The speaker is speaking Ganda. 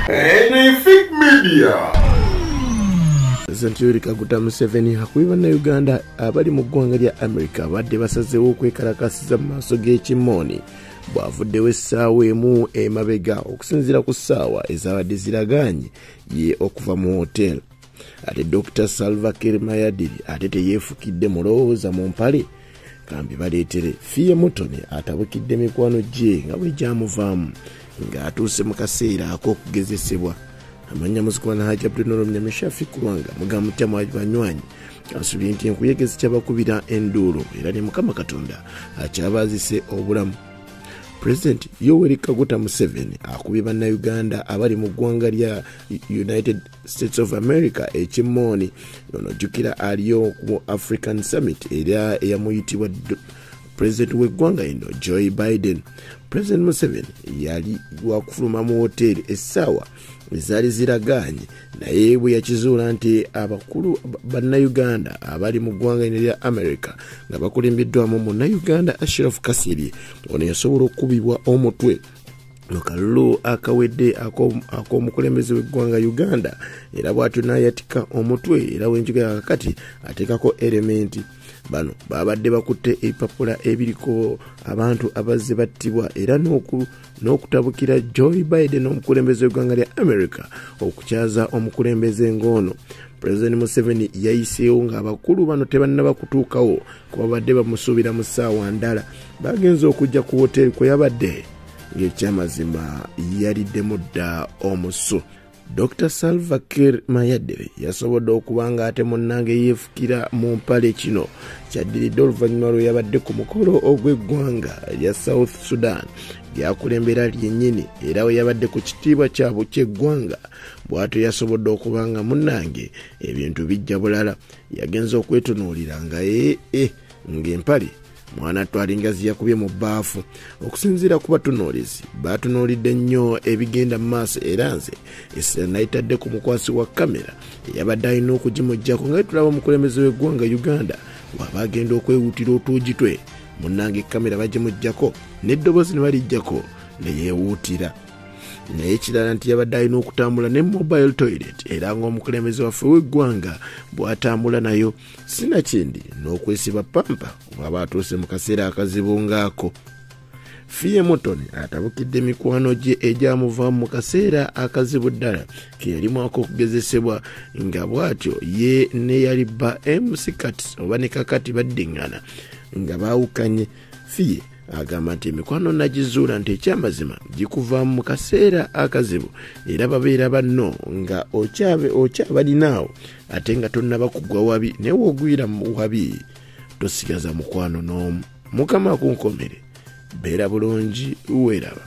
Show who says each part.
Speaker 1: Anything media.
Speaker 2: President Yoweri Kaguta Museveni akubiba na Uganda abali mu ggwanga lya America badde basazeewo okwekalakasiza mu maaso g'ekimooni bw'avuddewo essaawa emu emabega okusinziira ku ssaawa ezabadde ziragaanye ye okuva mu hotel. Ate Dr. Salva ate teyefukidde mulowooza mu mpale kambi baleetere fiye mutone atabukidde mikwano gye nga bwe gyamuvaamu ng'atuuse mu kaseera ak'okugezesebwa. Amanya muzikwana haja Bruno Mnyameshafi kulwanga mugamu mutama wa banywanyi asubye nti enkuyegezi kyabakubira enduulu era ne Mukama Katonda akyabazise obulamu. President Yoweri Kaguta Museveni akubye bannayuganda abali mu ggwanga lya United States of America ekimooni ono jjukira aliyo ku African Summit era eyamuyitibwa President w'eggwanga lino Joe Biden. President Museveni yali wakufuluma mu hoteri essaawa ezaali ziragaanye naye bwe yakizuula nti abakulu bannayuganda abali mu ggwanga lino lya America nga bakulembeddwamu munnayuganda Ashraf Kasirye ono yasobola okukubibwa omutwe mu kalulu akawedde ak'omukulembeze w'eggwanga Uganda era bw'atyo n'ayatika omutwe era w'enjuga kakati ateekako elementi. Bano babadde bakutte ebipapula ebiriko abantu abazze battibwa era n'okutabukira Joe Biden omukulembeze w'eggwanga lya America okukyaza omukulembeze ng'ono. President Museveni yayiseewo ng'abakulu bano tebannaba kutuukawo kuba badde bamusuubira mu ssaawa ndala bagenze okujja ku hoteri kwe yabadde ng'ekyamazima yaliddemu dda omusu. Dr. Salva yasobodde okuba ng'ate munnange yeefukira mu mpale kino kyaddiridde oluvannyuma lwe yabadde ku mukolo ogw'eggwanga lya South Sudan lyakulembera lyennyini era we yabadde ku kitiibwa kyabwe ky'eggwanga bw'atyo yasobodde okuba nga munnange ebintu bijja bulala yagenza okwetunuulira nga ng'empale mwana twalingazi yakubye mu bbaafu. Okusinziira ku batunuulizi batunuulidde nnyo ebigenda mu maaso era nze essira nayitadde ku mukwasi wa kamera eyabadde alina okugimuggyako nga tulaba omukulembeze w'eggwanga Uganda bw'aba agenda okwewuutira otuugi twe munnange kamera bagimuggyako n'eddoboozi ne balijjako ne yeewuutira. Naye kirala nti yabadde alina okutambula ne mobile toilet era ng'omukulembeze waffe w'eggwanga bw'atambula nayo sinakindi n'okwesiba pampa bw'aba atuuse mu kaseera akazibu ng'ako. Fiye mutone atabukidde mikwano gye egyamuvaamu mu kaseera akazibu ddala ke yalimu ak'okugezesebwa nga bw'atyo ye ne yali bba MC Kati oba ne Kakati baddiŋŋana nga baawukanye. Fiye agamba nti emikwano nagizuula nti ekyamazima gikuvaamu mu kaseera akazibu era babeera banno nga okyabalinaawo ate nga tonnaba kugwa wabi naye wogwira mu wabi tosigaza mukwano n'omu. Mukama akunkomere beera bulungi weeraba.